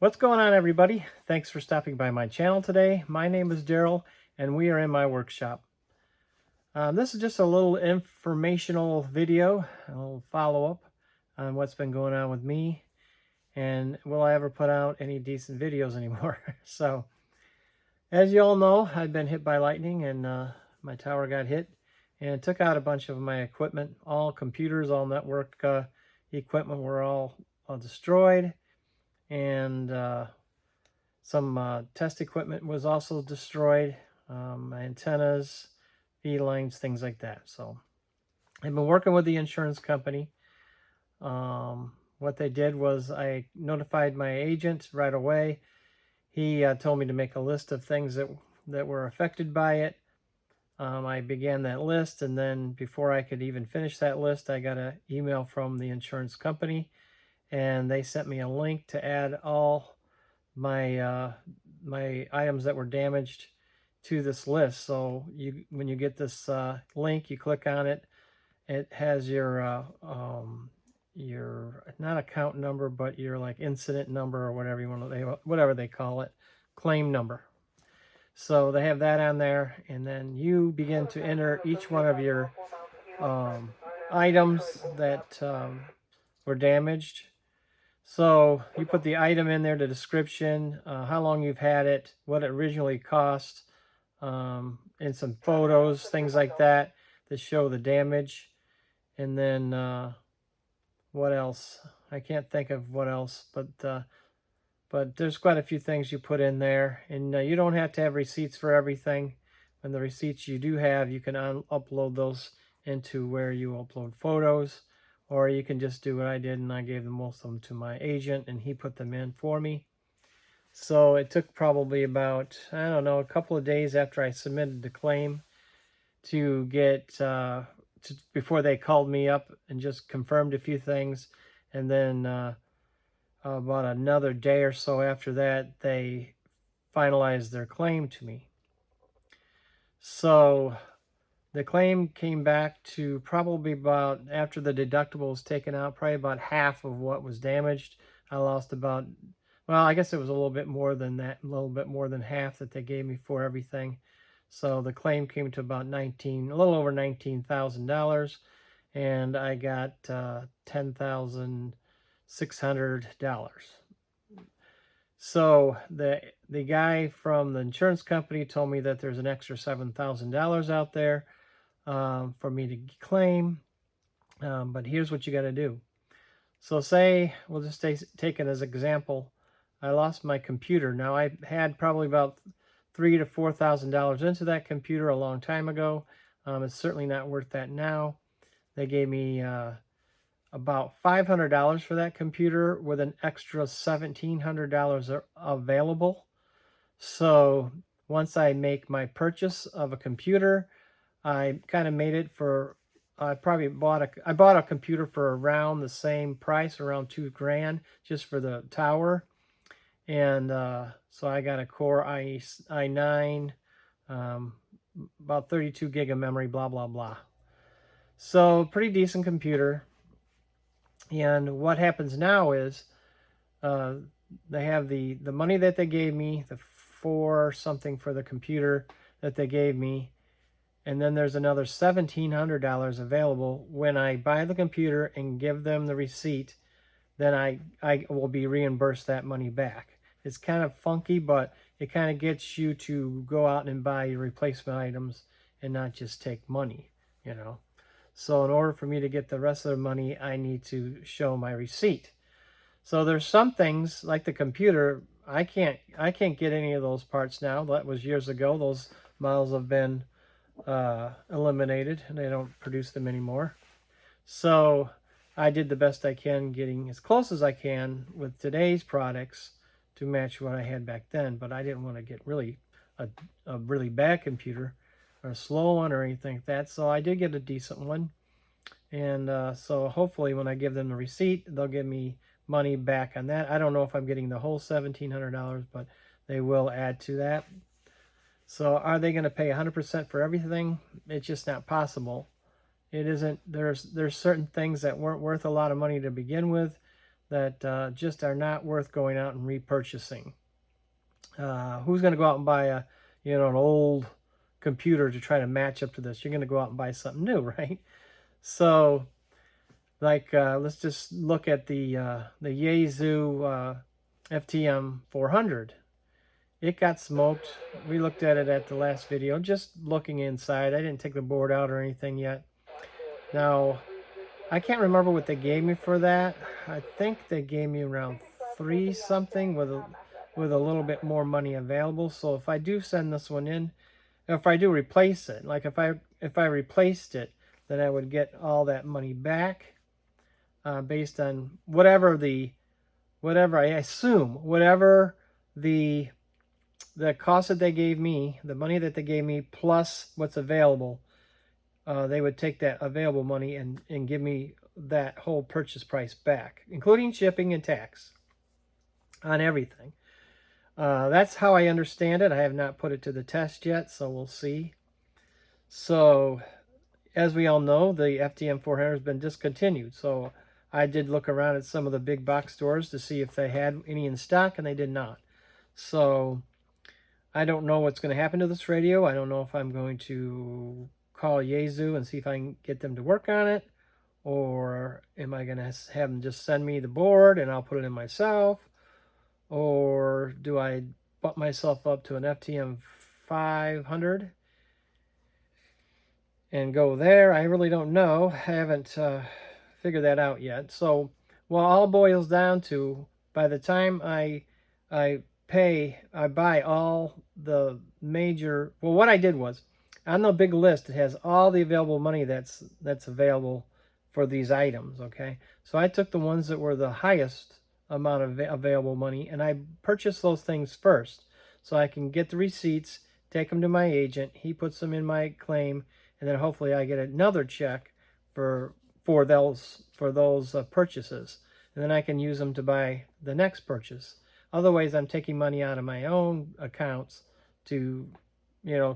What's going on, everybody? Thanks for stopping by my channel today. My name is Daryl, and we are in my workshop. This is just a little informational video, a little follow-up on what's been going on with me, and will I ever put out any decent videos anymore? So, as you all know, I've been hit by lightning, and my tower got hit, and it took out a bunch of my equipment. All computers, all network equipment were all destroyed, and some test equipment was also destroyed, my antennas, feed lines, things like that. So I've been working with the insurance company. What they did was I notified my agent right away. He told me to make a list of things that were affected by it. I began that list, and then before I could even finish that list, I got an email from the insurance company, and they sent me a link to add all my my items that were damaged to this list. So when you get this link, you click on it. It has your not account number, but your like incident number or whatever you want to whatever they call it, claim number. So they have that on there, and then you begin to enter each one of your items that were damaged. So you put the item in there, the description, how long you've had it, what it originally cost, and some photos, things like that show the damage. And then what else? I can't think of what else, but there's quite a few things you put in there. And you don't have to have receipts for everything. And the receipts you do have, you can upload those into where you upload photos. Or you can just do what I did, and I gave most of them to my agent, and he put them in for me. So it took probably about, I don't know, a couple of days after I submitted the claim to get, before they called me up and just confirmed a few things. And then about another day or so after that, they finalized their claim to me. So the claim came back to probably about, after the deductible was taken out, probably about half of what was damaged. I lost about, well, I guess it was a little bit more than that, a little bit more than half that they gave me for everything. So the claim came to about a little over $19,000, and I got $10,600. So the guy from the insurance company told me that there's an extra $7,000 out there for me to claim. But here's what you got to do. So say, we'll just take it as an example. I lost my computer. Now I had probably about $3,000 to $4,000 into that computer a long time ago. It's certainly not worth that now. They gave me about $500 for that computer with an extra $1,700 available. So once I make my purchase of a computer, I kind of made it for, I bought a computer for around the same price, around $2,000, just for the tower. And so I got a Core i9, about 32 gig of memory, blah, blah, blah. So pretty decent computer. And what happens now is they have the money that they gave me, the $4 something for the computer that they gave me, and then there's another $1,700 available. When I buy the computer and give them the receipt, then I will be reimbursed that money back. It's kind of funky, but it kind of gets you to go out and buy your replacement items and not just take money, you know. So in order for me to get the rest of the money, I need to show my receipt. So there's some things like the computer, I can't get any of those parts now. That was years ago. Those models have been eliminated, and they don't produce them anymore. So I did the best I can, getting as close as I can with today's products to match what I had back then. But I didn't want to get really a really bad computer or a slow one or anything like that. So I did get a decent one. And so hopefully when I give them the receipt, they'll give me money back on that. I don't know if I'm getting the whole $1,700, but they will add to that. So are they going to pay 100% for everything? It's just not possible. It isn't. There's certain things that weren't worth a lot of money to begin with that just are not worth going out and repurchasing. Who's going to go out and buy an old computer to try to match up to this? You're going to go out and buy something new, right? So, like, let's just look at the Yaesu FTM 400. It got smoked. We looked at it at the last video, just looking inside. I didn't take the board out or anything yet. Now, I can't remember what they gave me for that. I think they gave me around 3 something with a little bit more money available. So if I do send this one in, if I do replace it, like if I replaced it, then I would get all that money back based on whatever the cost that they gave me, the money that they gave me plus what's available. They would take that available money and give me that whole purchase price back, including shipping and tax on everything. That's how I understand it. I have not put it to the test yet, so we'll see. So, as we all know, the FTM 400 has been discontinued. So, I did look around at some of the big box stores to see if they had any in stock, and they did not. So, I don't know what's going to happen to this radio. I don't know if I'm going to call Yaesu and see if I can get them to work on it, or am I going to have them just send me the board and I'll put it in myself, or do I bump myself up to an FTM 500 and go there? I really don't know. I haven't figured that out yet. So, well, all boils down to, by the time I buy all the major, well, what I did was, on the big list, it has all the available money that's available for these items, okay? So I took the ones that were the highest amount of available money, and I purchased those things first, so I can get the receipts, take them to my agent, he puts them in my claim, and then hopefully I get another check for those purchases, and then I can use them to buy the next purchase. Otherwise, I'm taking money out of my own accounts to,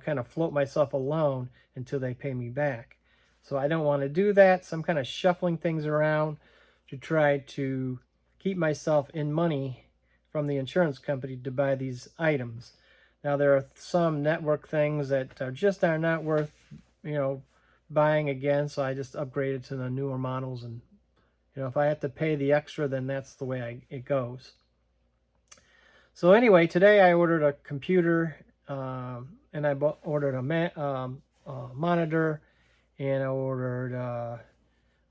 kind of float myself alone until they pay me back. So I don't want to do that. So I'm kind of shuffling things around to try to keep myself in money from the insurance company to buy these items. Now, there are some network things that are not worth, buying again. So I just upgraded to the newer models. And, if I have to pay the extra, then that's the way it goes. So anyway, today I ordered a computer, and I ordered a monitor, and I ordered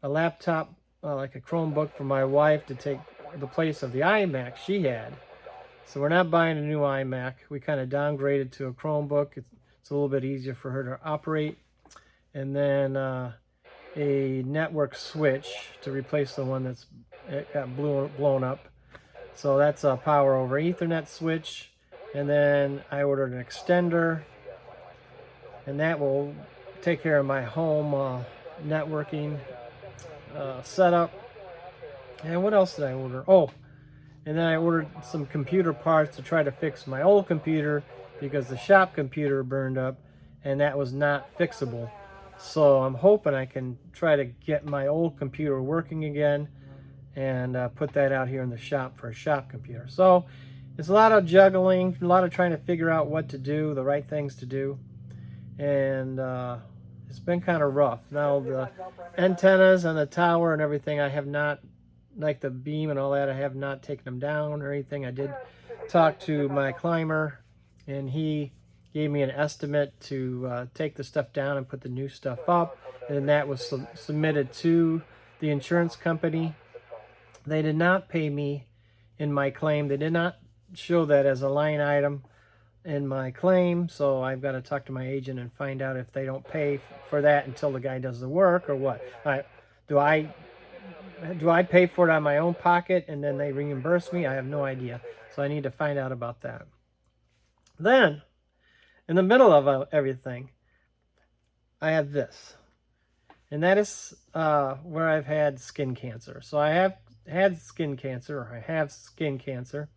a laptop, like a Chromebook for my wife to take the place of the iMac she had. So we're not buying a new iMac. We kind of downgraded to a Chromebook. It's a little bit easier for her to operate. And then a network switch to replace the one that's got blown up. So that's a power over Ethernet switch. And then I ordered an extender, and that will take care of my home networking setup. And what else did I order? Oh, and then I ordered some computer parts to try to fix my old computer because the shop computer burned up, and that was not fixable. So I'm hoping I can try to get my old computer working again and put that out here in the shop for a shop computer. So it's a lot of juggling, a lot of trying to figure out what to do, the right things to do. And it's been kind of rough. Now the antennas and the tower and everything, I have not, like the beam and all that, I have not taken them down or anything. I did talk to my climber, and he gave me an estimate to take the stuff down and put the new stuff up. And that was submitted to the insurance company. They did not pay me in my claim. They did not show that as a line item in my claim, so I've got to talk to my agent and find out if they don't pay for that until the guy does the work, or what. Do I pay for it out of my own pocket and then they reimburse me? I have no idea, so I need to find out about that. Then, in the middle of everything, I have this, and that is where I've had skin cancer. So I have had skin cancer, or I have skin cancer,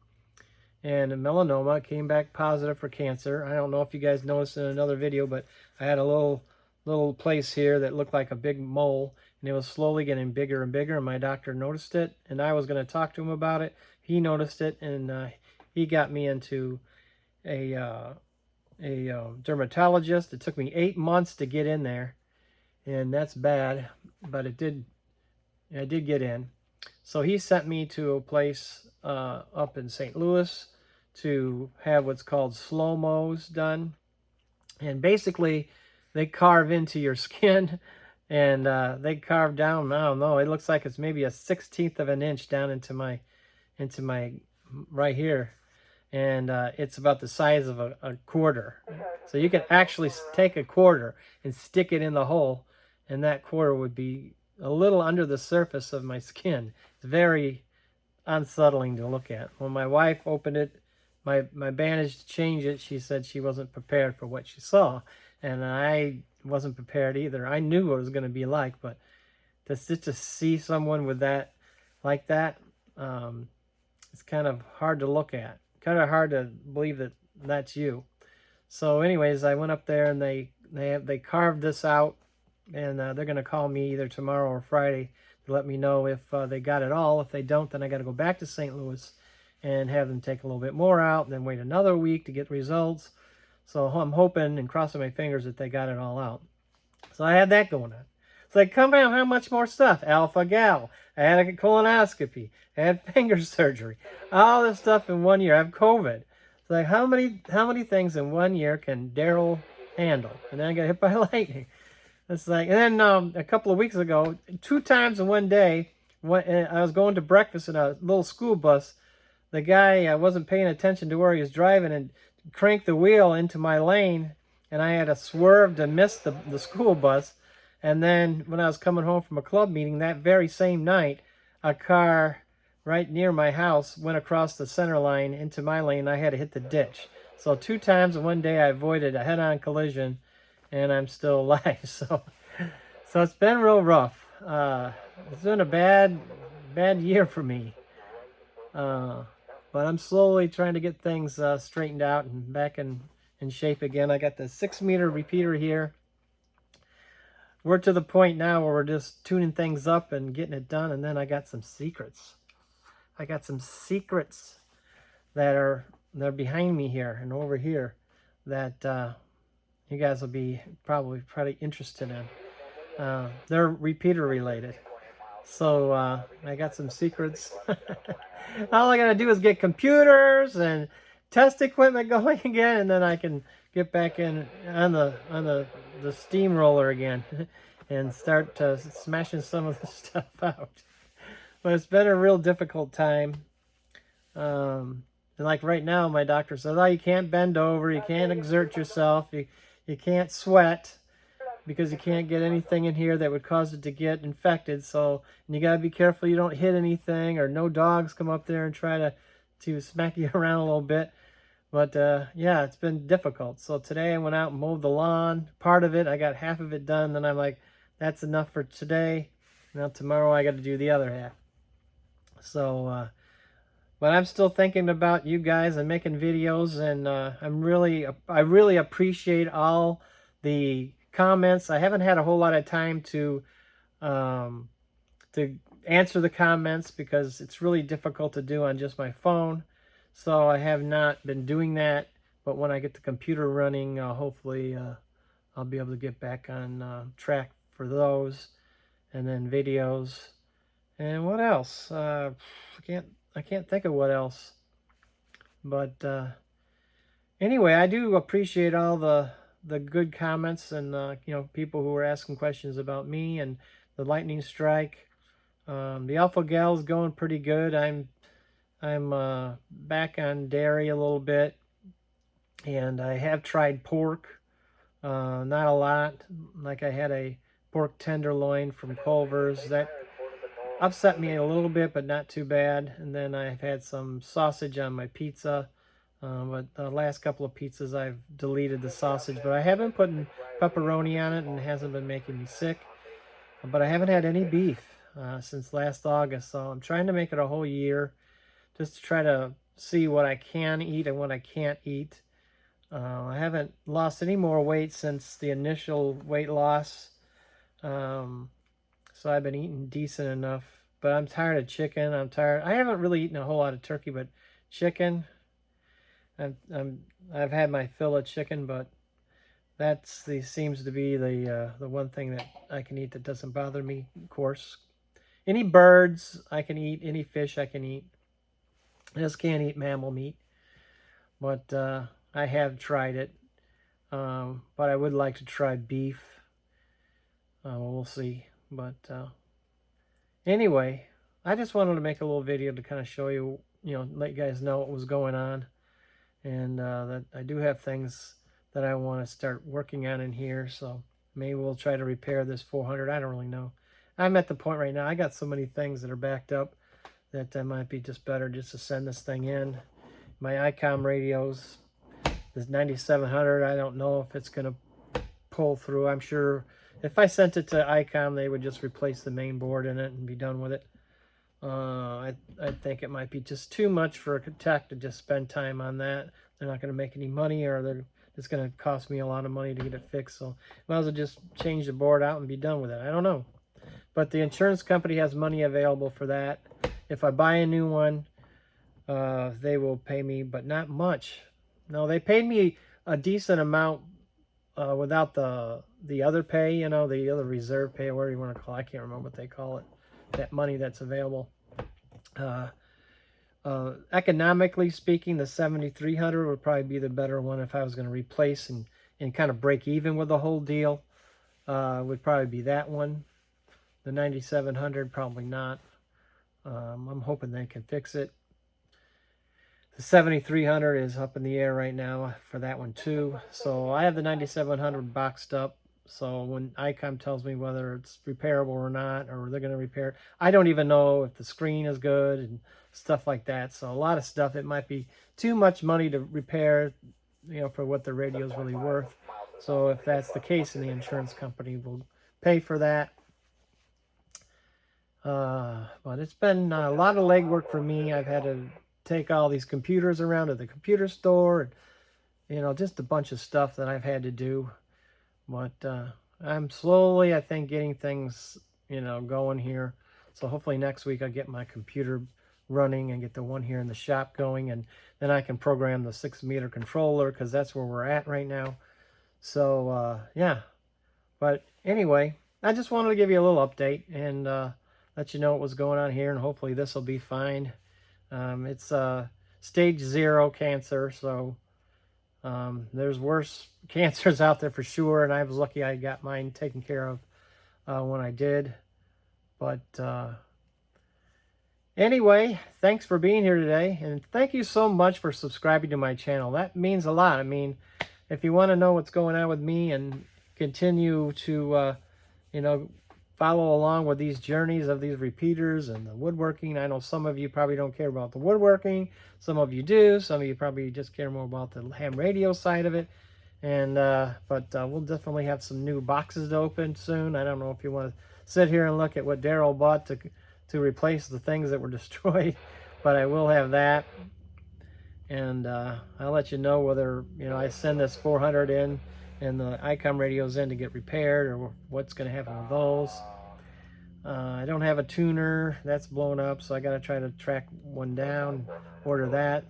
and a melanoma came back positive for cancer. I don't know if you guys noticed in another video, but I had a little place here that looked like a big mole, and it was slowly getting bigger and bigger, and my doctor noticed it, and I was going to talk to him about it. He noticed it, and he got me into a dermatologist. It took me 8 months to get in there, and that's bad, but I did get in. So he sent me to a place up in St. Louis to have what's called slow-mos done. And basically, they carve into your skin, and they carve down, I don't know, it looks like it's maybe a 1/16 of an inch down into my right here. And it's about the size of a quarter. So you can actually take a quarter and stick it in the hole, and that quarter would be a little under the surface of my skin. It's very unsettling to look at. When my wife opened it, my bandage to change it, she said she wasn't prepared for what she saw, and I wasn't prepared either. I knew what it was going to be like, but to see someone with that, like that, it's kind of hard to look at. Kind of hard to believe that that's you. So anyways, I went up there, and they carved this out, and they're going to call me either tomorrow or Friday to let me know if they got it all. If they don't, then I got to go back to St. Louis and have them take a little bit more out, and then wait another week to get results. So I'm hoping and crossing my fingers that they got it all out. So I had that going on. It's like, come on, how much more stuff? Alpha-Gal. I had a colonoscopy. I had finger surgery. All this stuff in 1 year. I have COVID. It's like, how many things in 1 year can Daryl handle? And then I got hit by lightning. It's like, and then a couple of weeks ago, 2 times in one day, I was going to breakfast in a little school bus. The guy wasn't paying attention to where he was driving and cranked the wheel into my lane, and I had to swerve to miss the school bus. And then when I was coming home from a club meeting that very same night, a car right near my house went across the center line into my lane. I had to hit the ditch. So 2 times in one day I avoided a head-on collision, and I'm still alive. So it's been real rough. It's been a bad year for me. But I'm slowly trying to get things straightened out and back in shape again. I got the 6-meter repeater here. We're to the point now where we're just tuning things up and getting it done, and then I got some secrets. I got some secrets they're behind me here and over here that you guys will be probably interested in. They're repeater related. So I got some secrets. All I gotta do is get computers and test equipment going again, and then I can get back in on the steamroller again and start smashing some of the stuff out. But it's been a real difficult time. And like right now, my doctor says, "Oh, you can't bend over, you can't exert yourself, you can't sweat, because you can't get anything in here that would cause it to get infected. So, and you got to be careful you don't hit anything, or no dogs come up there and try to smack you around a little bit." But yeah, it's been difficult. So today I went out and mowed the lawn. Part of it, I got half of it done. Then I'm like, that's enough for today. Now tomorrow I got to do the other half. So, but I'm still thinking about you guys and making videos, and I really appreciate all the comments. I haven't had a whole lot of time to answer the comments because it's really difficult to do on just my phone. So I have not been doing that. But when I get the computer running, hopefully I'll be able to get back on track for those, and then videos. And what else? I can't think of what else. But anyway, I do appreciate all the good comments and people who were asking questions about me and the lightning strike. The Alpha-Gal is going pretty good. I'm back on dairy a little bit, and I have tried pork. Not a lot. Like I had a pork tenderloin from Culver's that upset me a little bit, but not too bad. And then I've had some sausage on my pizza. But the last couple of pizzas I've deleted the sausage, but I haven't put pepperoni on it, and it hasn't been making me sick. But I haven't had any beef since last August, so I'm trying to make it a whole year just to try to see what I can eat and what I can't eat. I haven't lost any more weight since the initial weight loss. So so I've been eating decent enough. But I'm tired of chicken. I'm tired. I haven't really eaten a whole lot of turkey, but chicken. I've had my fill of chicken, but seems to be the one thing that I can eat that doesn't bother me. Of course, any birds I can eat, any fish I can eat. I just can't eat mammal meat, but I have tried it. But I would like to try beef. We'll see. But anyway, I just wanted to make a little video to kind of show you, let you guys know what was going on, and that I do have things that I want to start working on in here. So maybe we'll try to repair this 400. I don't really know. I'm at the point right now, I got so many things that are backed up that might be just better just to send this thing in. My ICOM radios, this 9700, I don't know if it's going to pull through. I'm sure if I sent it to ICOM, they would just replace the main board in it and be done with it. I think it might be just too much for a tech to just spend time on that. They're not going to make any money, or it's going to cost me a lot of money to get it fixed. So might as well just change the board out and be done with it. I don't know. But the insurance company has money available for that. If I buy a new one, they will pay me, but not much. No, they paid me a decent amount without the other pay, the other reserve pay, or whatever you want to call it. I can't remember what they call it. That money that's available. Economically speaking, the 7300 would probably be the better one if I was going to replace and kind of break even with the whole deal. Would probably be that one. The 9700, probably not. I'm hoping they can fix it. The 7300 is up in the air right now for that one too. So I have the 9700 boxed up. So when ICOM tells me whether it's repairable or not, or they're going to repair it, I don't even know if the screen is good and stuff like that. So a lot of stuff, it might be too much money to repair, for what the radio is really worth. So if that's the case, then the insurance company will pay for that. But it's been a lot of legwork for me. I've had to take all these computers around to the computer store, and just a bunch of stuff that I've had to do. But I'm slowly, I think, getting things, going here. So hopefully next week I'll get my computer running and get the one here in the shop going, and then I can program the 6-meter controller, because that's where we're at right now. So yeah. But anyway, I just wanted to give you a little update and let you know what was going on here, and hopefully this will be fine. It's stage 0 cancer, so there's worse cancers out there for sure, and I was lucky I got mine taken care of when I did. But anyway, thanks for being here today, and thank you so much for subscribing to my channel. That means a lot. I mean, if you want to know what's going on with me and continue to follow along with these journeys of these repeaters and the woodworking. I know some of you probably don't care about the woodworking. Some of you do. Some of you probably just care more about the ham radio side of it. And but we'll definitely have some new boxes to open soon. I don't know if you want to sit here and look at what Daryl bought to replace the things that were destroyed, but I will have that. And I'll let you know whether I send this 400 in and the ICOM radios in to get repaired, or what's going to happen with those. I don't have a tuner. That's blown up, so I got to try to track one down, order that.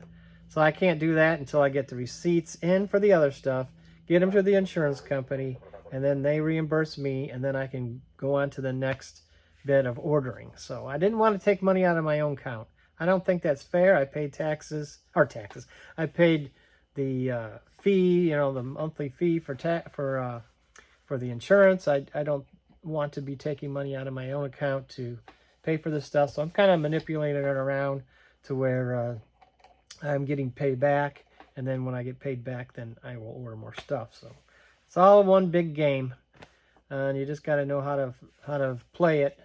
So I can't do that until I get the receipts in for the other stuff, get them to the insurance company, and then they reimburse me, and then I can go on to the next bit of ordering. So I didn't want to take money out of my own account. I don't think that's fair. I paid taxes. I paid the fee, the monthly fee for the insurance. I don't want to be taking money out of my own account to pay for this stuff, so I'm kind of manipulating it around to where I'm getting paid back, and then when I get paid back, then I will order more stuff. So it's all one big game, and you just got to know how to play it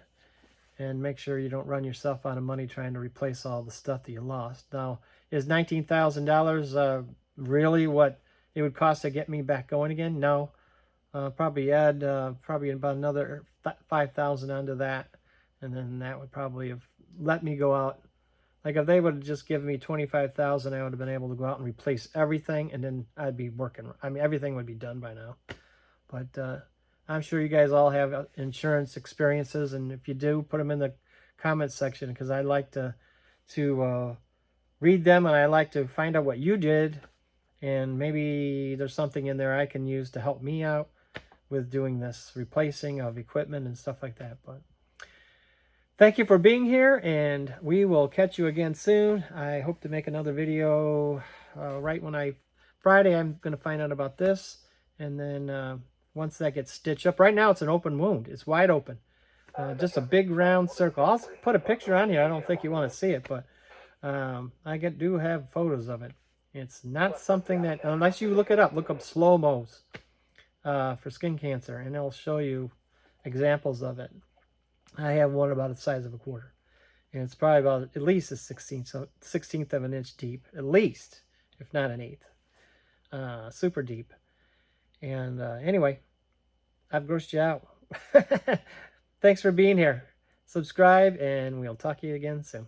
and make sure you don't run yourself out of money trying to replace all the stuff that you lost. Now, is $19,000 really what it would cost to get me back going again? No. Probably add probably about another $5,000 onto that, and then that would probably have let me go out. Like if they would have just given me $25,000, I would have been able to go out and replace everything, and then I'd be working. I mean, everything would be done by now. But I'm sure you guys all have insurance experiences, and if you do, put them in the comments section, because I like to read them, and I like to find out what you did, and maybe there's something in there I can use to help me out with doing this replacing of equipment and stuff like that. But thank you for being here, and we will catch you again soon. I hope to make another video right when Friday. I'm going to find out about this, and then once that gets stitched up. Right now it's an open wound. It's wide open. Just a big round circle. I'll put a picture on here. I don't think you want to see it, but I do have photos of it. It's not something that, unless you look it up, look up slow-mos for skin cancer, and it'll show you examples of it. I have one about the size of a quarter, and it's probably about at least a 16th of an inch deep, at least, if not an eighth. Super deep. And anyway, I've grossed you out. Thanks for being here. Subscribe, and we'll talk to you again soon.